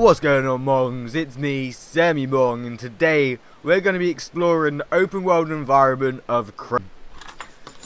What's going on, Mongs? It's me, Sammy Mong, and today we're going to be exploring the open world environment of Crowfall.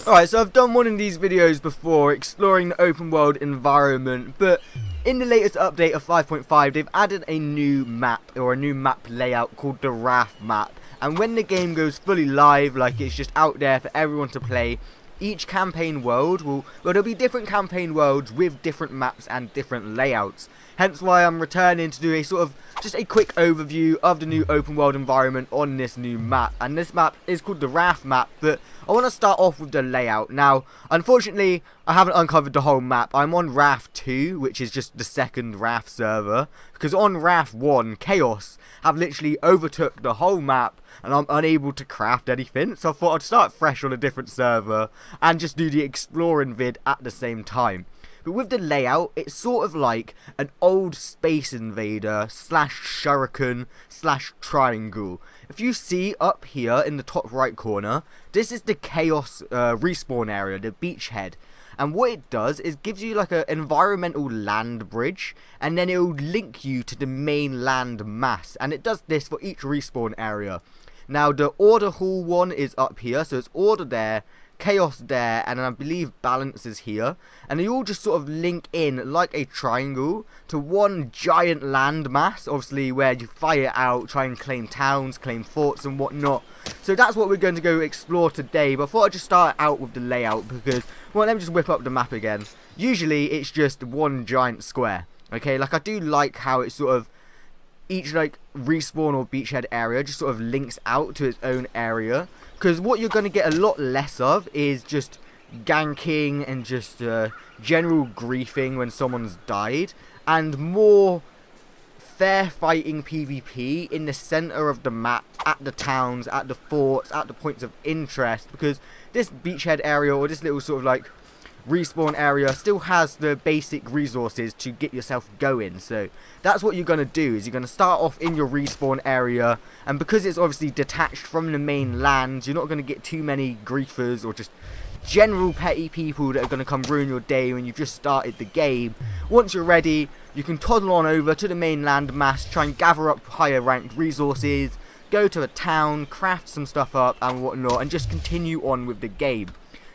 Alright, so I've done one of these videos before, exploring the open world environment, but in the latest update of 5.5, they've added a new map, or a new map layout called the Raft map. And when the game goes fully live, like it's just out there for everyone to play, each campaign world well, there'll be different campaign worlds with different maps and different layouts. Hence why I'm returning to do a sort of just a quick overview of the new open world environment on this new map. And this map is called the Raft map, but I want to start off with the layout. Now, unfortunately, I haven't uncovered the whole map. I'm on Raft 2, which is just the second Raft server, because on Raft 1, Chaos have literally overtook the whole map, and I'm unable to craft anything, so I thought I'd start fresh on a different server, and just do the exploring vid at the same time. But with the layout, it's sort of like an old Space Invader slash Shuriken slash Triangle. If you see up here in the top right corner, this is the Chaos respawn area, the beachhead. And what it does is gives you like an environmental land bridge, and then it will link you to the main land mass. And it does this for each respawn area. Now the Order Hall one is up here, so it's Order there, Chaos there, and I believe Balance is here, and they all just sort of link in like a triangle to one giant land mass, obviously, where you fire out, try and claim towns, claim forts and whatnot. So that's what we're going to go explore today, but I thought I'd just start out with the layout because, well, let me just whip up the map again. Usually it's just one giant square, okay, like I do like how it's sort of each like respawn or beachhead area just sort of links out to its own area, because what you're going to get a lot less of is just ganking and just general griefing when someone's died, and more fair fighting PvP in the center of the map, at the towns, at the forts, at the points of interest, because this beachhead area or this little sort of like respawn area still has the basic resources to get yourself going. So that's what you're going to do, is you're going to start off in your respawn area, and because it's obviously detached from the main land, you're not going to get too many griefers or just general petty people that are going to come ruin your day when you've just started the game. Once you're ready, you can toddle on over to the main land mass, try and gather up higher ranked resources, go to a town, craft some stuff up and whatnot, and just continue on with the game.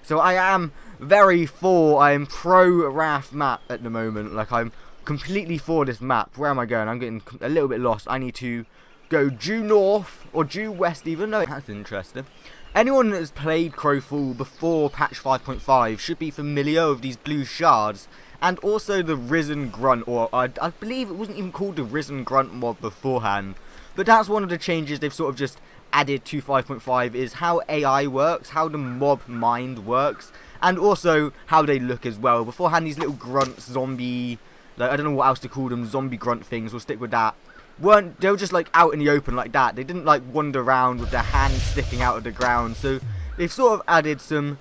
So I am I am pro Raft map at the moment. Like, I'm completely for this map. Where am I going? I'm getting a little bit lost. I need to go due north or due west even. No, that's interesting. Anyone that has played Crowfall before patch 5.5 should be familiar with these blue shards, and also the Risen Grunt, or I believe it wasn't even called the Risen Grunt mob beforehand. But that's one of the changes they've sort of just added to 5.5, is how AI works, how the mob mind works, and also how they look as well. Beforehand, these little grunts, zombie, like, I don't know what else to call them, zombie grunt things, we'll stick with that, they were just like out in the open like that. They didn't like wander around with their hands sticking out of the ground. So they've sort of added some,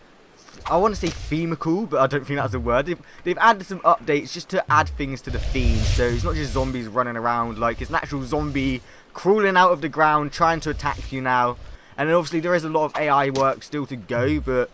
I want to say themical, but I don't think that's a word. They've added some updates just to add things to the theme. So it's not just zombies running around, like it's an actual zombie crawling out of the ground trying to attack you now. And then obviously there is a lot of AI work still to go, but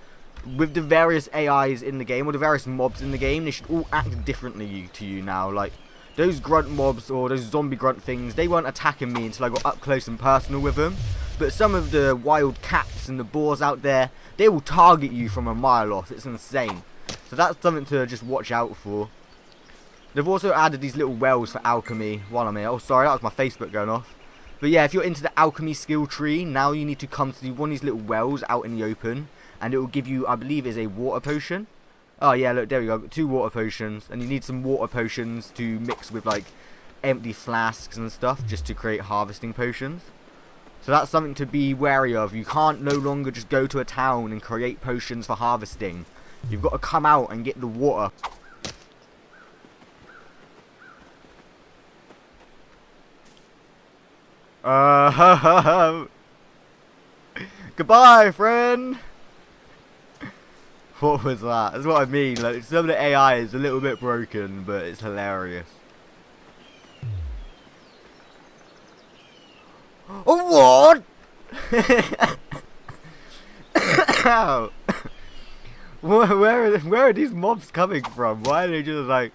with the various AIs in the game, or the various mobs in the game, they should all act differently to you now. Like, those grunt mobs or those zombie grunt things, they weren't attacking me until I got up close and personal with them. But some of the wild cats and the boars out there, they will target you from a mile off. It's insane. So that's something to just watch out for. They've also added these little wells for alchemy while I'm here. Oh, sorry, that was my Facebook going off. But yeah, if you're into the alchemy skill tree, now you need to come to one of these little wells out in the open, and it will give you, I believe, is a water potion. Oh yeah, look, there we go, 2 water potions, and you need some water potions to mix with like empty flasks and stuff just to create harvesting potions. So that's something to be wary of. You can't no longer just go to a town and create potions for harvesting. You've got to come out and get the water. Goodbye, friend. What was that? That's what I mean. Like, some of the AI is a little bit broken, but it's hilarious. Oh, what? Ow. Where are these mobs coming from? Why are they just like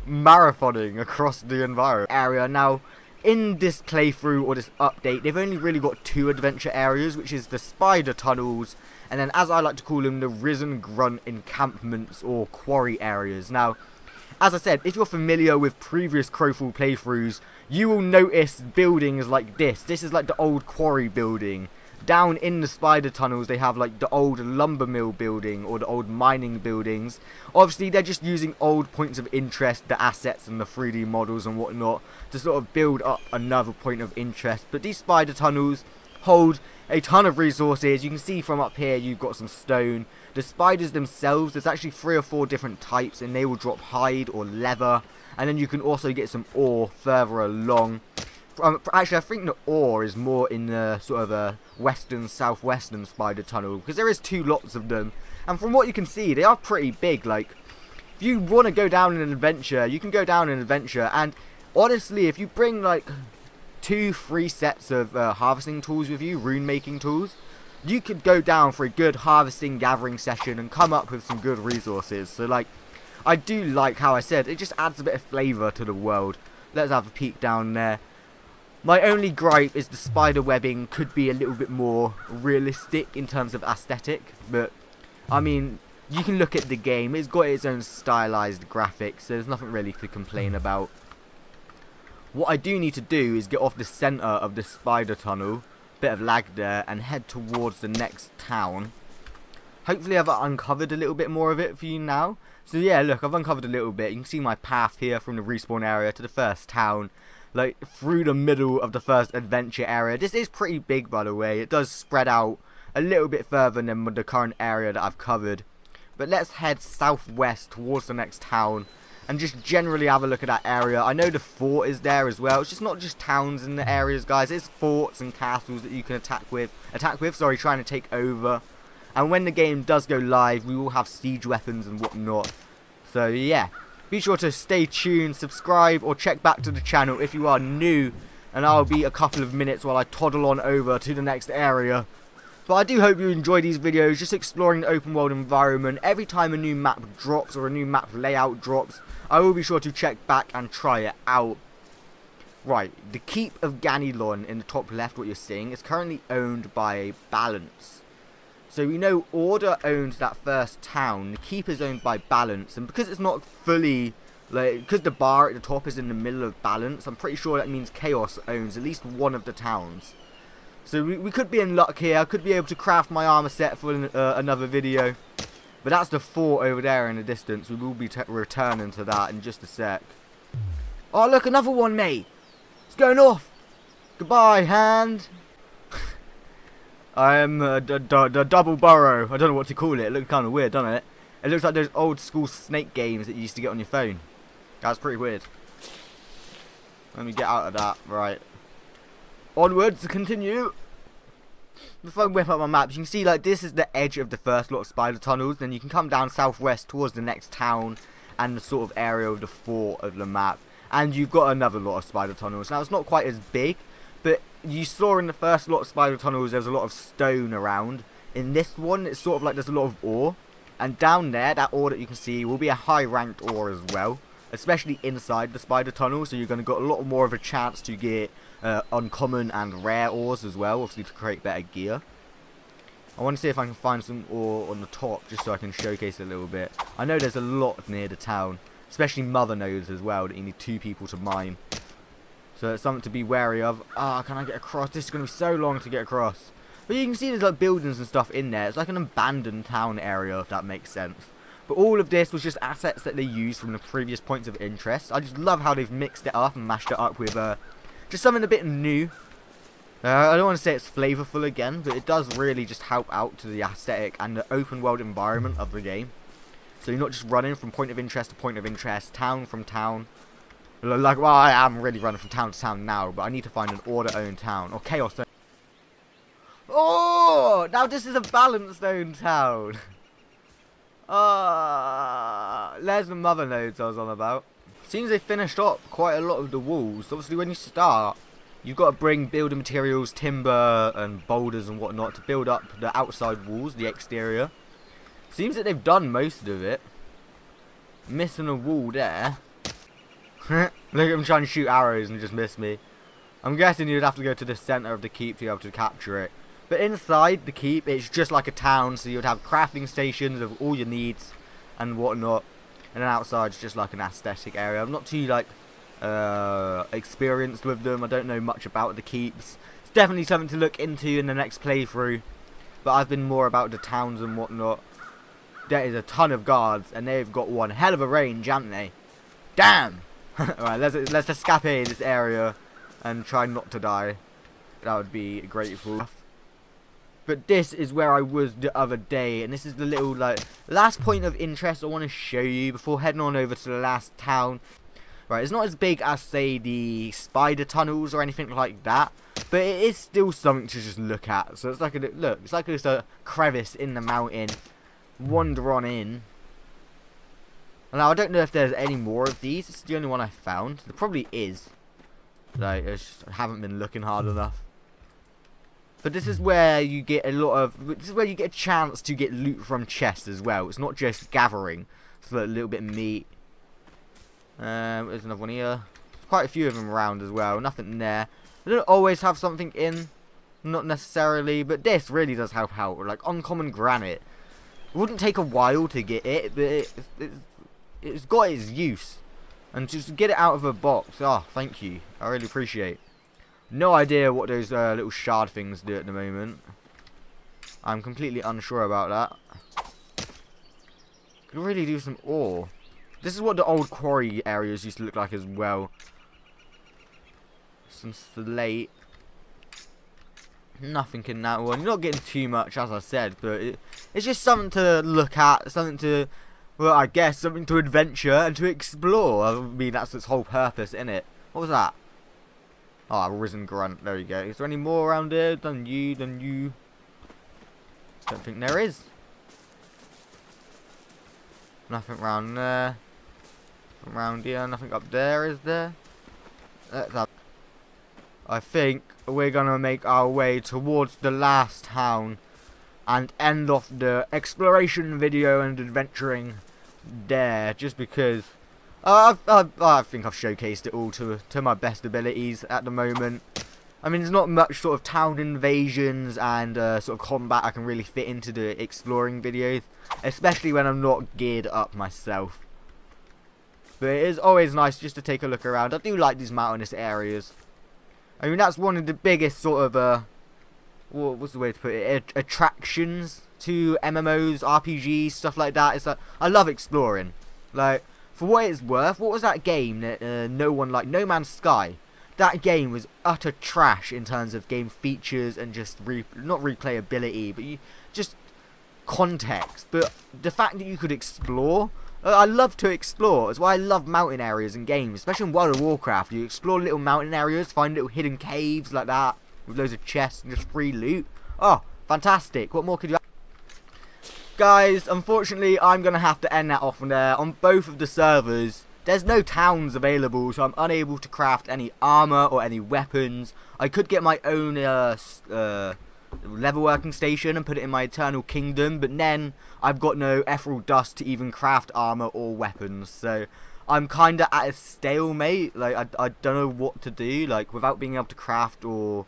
marathoning across the environment area. Now, in this playthrough or this update, they've only really got 2 adventure areas, which is the spider tunnels, and then, as I like to call them, the risen grunt encampments or quarry areas. Now, as I said, if you're familiar with previous Crowfall playthroughs, you will notice buildings like this. This is like the old quarry building. Down in the spider tunnels, they have like the old lumber mill building or the old mining buildings. Obviously, they're just using old points of interest, the assets and the 3D models and whatnot, to sort of build up another point of interest. But these spider tunnels hold a ton of resources. You can see from up here, you've got some stone. The spiders themselves, there's actually 3 or 4 different types, and they will drop hide or leather. And then you can also get some ore further along. Actually, I think the ore is more in the sort of a western, southwestern spider tunnel, because there is 2 lots of them. And from what you can see, they are pretty big. Like, if you want to go down an adventure, you can go down an adventure. And honestly, if you bring like 2-3 sets of harvesting tools with you, rune making tools, you could go down for a good harvesting gathering session and come up with some good resources. So like, I do like how I said, it just adds a bit of flavour to the world. Let's have a peek down there. My only gripe is the spider webbing could be a little bit more realistic in terms of aesthetic, but I mean, you can look at the game, it's got its own stylized graphics, so there's nothing really to complain about. What I do need to do is get off the center of the spider tunnel, bit of lag there, and head towards the next town. Hopefully I've uncovered a little bit more of it for you now. So yeah, look, I've uncovered a little bit. You can see my path here from the respawn area to the first town, like through the middle of the first adventure area. This is pretty big, by the way. It does spread out a little bit further than the current area that I've covered. But let's head southwest towards the next town and just generally have a look at that area. I know the fort is there as well. It's just not just towns in the areas, guys. It's forts and castles that you can attack with, trying to take over. And when the game does go live, we will have siege weapons and whatnot. So yeah, be sure to stay tuned, subscribe, or check back to the channel if you are new. And I'll be a couple of minutes while I toddle on over to the next area. But I do hope you enjoy these videos, just exploring the open world environment. Every time a new map drops or a new map layout drops, I will be sure to check back and try it out. Right, the Keep of Ganilon in the top left, what you're seeing, is currently owned by Balance. So we know Order owns that first town. The Keep is owned by Balance, and because it's not fully, like, because the bar at the top is in the middle of Balance, I'm pretty sure that means Chaos owns at least one of the towns. So we could be in luck here. I could be able to craft my armor set for another video. But that's the fort over there in the distance. We will be returning to that in just a sec. Oh, look, another one, mate. It's going off. Goodbye, hand. I am the double burrow. I don't know what to call it. It looks kind of weird, doesn't it? It looks like those old school snake games that you used to get on your phone. That's pretty weird. Let me get out of that. Right. Onwards to continue. If I whip up my map, you can see like this is the edge of the first lot of spider tunnels. Then you can come down southwest towards the next town and the sort of area of the fort of the map. And you've got another lot of spider tunnels. Now it's not quite as big, but you saw in the first lot of spider tunnels there's a lot of stone around. In this one, it's sort of like there's a lot of ore. And down there, that ore that you can see will be a high ranked ore as well. Especially inside the spider tunnel, so you're going to get a lot more of a chance to get uncommon and rare ores as well, obviously to create better gear. I want to see if I can find some ore on the top, just so I can showcase it a little bit. I know there's a lot near the town, especially mother nodes as well, that you need 2 people to mine. So it's something to be wary of. Ah, can I get across? This is going to be so long to get across. But you can see there's like buildings and stuff in there. It's like an abandoned town area, if that makes sense. But all of this was just assets that they used from the previous points of interest. I just love how they've mixed it up and mashed it up with just something a bit new. I don't want to say it's flavorful again, but it does really just help out to the aesthetic and the open world environment of the game. So you're not just running from point of interest to point of interest, town from town. Like, well, I am really running from town to town now, but I need to find an order-owned town, or chaos-owned. Oh, now this is a balanced-owned town. There's the mother nodes I was on about. Seems they finished up quite a lot of the walls. Obviously, when you start, you've got to bring building materials, timber, and boulders and whatnot to build up the outside walls, the exterior. Seems that they've done most of it. Missing a wall there. Look at him trying to shoot arrows and just miss me. I'm guessing you'd have to go to the centre of the keep to be able to capture it. But inside the keep, it's just like a town, so you'd have crafting stations of all your needs and whatnot. And then outside, it's just like an aesthetic area. I'm not too, like, experienced with them. I don't know much about the keeps. It's definitely something to look into in the next playthrough. But I've been more about the towns and whatnot. There is a ton of guards, and they've got one hell of a range, haven't they? Damn! Alright, let's escape this area and try not to die. That would be grateful. But this is where I was the other day, and this is the little, like, last point of interest I want to show you before heading on over to the last town. Right, it's not as big as, say, the spider tunnels or anything like that, but it is still something to just look at. So it's like look, it's like just a crevice in the mountain. Wander on in. Now, I don't know if there's any more of these. It's the only one I found. There probably is. Like, I haven't been looking hard enough. But this is where you get a lot of... This is where you get a chance to get loot from chests as well. It's not just gathering. It's like a little bit of meat. There's another one here. There's quite a few of them around as well. Nothing there. They don't always have something in. Not necessarily. But this really does help out. Like, uncommon granite. It wouldn't take a while to get it. But it's got its use. And just to get it out of a box. Oh, thank you. I really appreciate. No idea what those little shard things do at the moment. I'm completely unsure about that. Could really do some ore. This is what the old quarry areas used to look like as well. Some slate. Nothing in that one. You're not getting too much, as I said, but it's just something to look at. Something to, well, I guess, something to adventure and to explore. I mean, that's its whole purpose, isn't it? What was that? Oh, a risen grunt. There you go. Is there any more around here than you? Don't think there is. Nothing around there. Nothing around here. Nothing up there, is there? Let's have... I think we're going to make our way towards the last town and end off the exploration video and adventuring there, just because I think I've showcased it all to my best abilities at the moment. I mean, there's not much sort of town invasions and sort of combat I can really fit into the exploring videos, especially when I'm not geared up myself. But it is always nice just to take a look around. I do like these mountainous areas. I mean, that's one of the biggest sort of, what's the way to put it, attractions to MMOs, RPGs, stuff like that. It's like, I love exploring. Like, for what it's worth, what was that game that no one liked? No Man's Sky. That game was utter trash in terms of game features and just, not replayability, but just context. But the fact that you could explore... I love to explore. That's why I love mountain areas in games, especially in World of Warcraft. You explore little mountain areas, find little hidden caves like that, with loads of chests and just free loot. Oh, fantastic. What more could you... Guys, unfortunately, I'm going to have to end that off on there. On both of the servers, there's no towns available, so I'm unable to craft any armor or any weapons. I could get my own level working station and put it in my Eternal Kingdom, but then I've got no ethereal dust to even craft armor or weapons, so I'm kind of at a stalemate. Like, I don't know what to do, like, without being able to craft or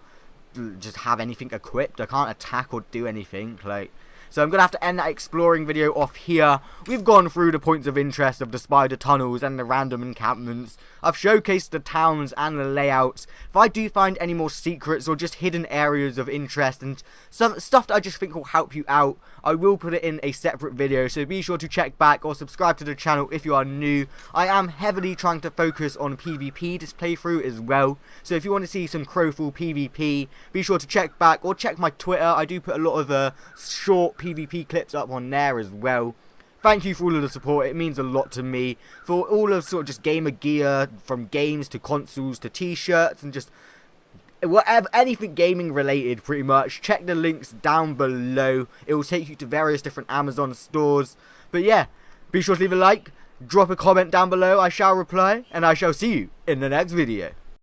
just have anything equipped. I can't attack or do anything, like... So I'm going to have to end that exploring video off here. We've gone through the points of interest of the spider tunnels and the random encampments. I've showcased the towns and the layouts. If I do find any more secrets or just hidden areas of interest and some stuff that I just think will help you out, I will put it in a separate video. So be sure to check back or subscribe to the channel if you are new. I am heavily trying to focus on PvP this playthrough as well. So if you want to see some Crowfall PvP, be sure to check back or check my Twitter. I do put a lot of short PvP clips up on there as well. Thank you for all of the support. It means a lot to me. For all of sort of just gamer gear, from games to consoles to t-shirts and just whatever, anything gaming related pretty much. Check the links down below. It will take you to various different Amazon stores. But yeah, be sure to leave a like, drop a comment down below. I shall reply, and I shall see you in the next video.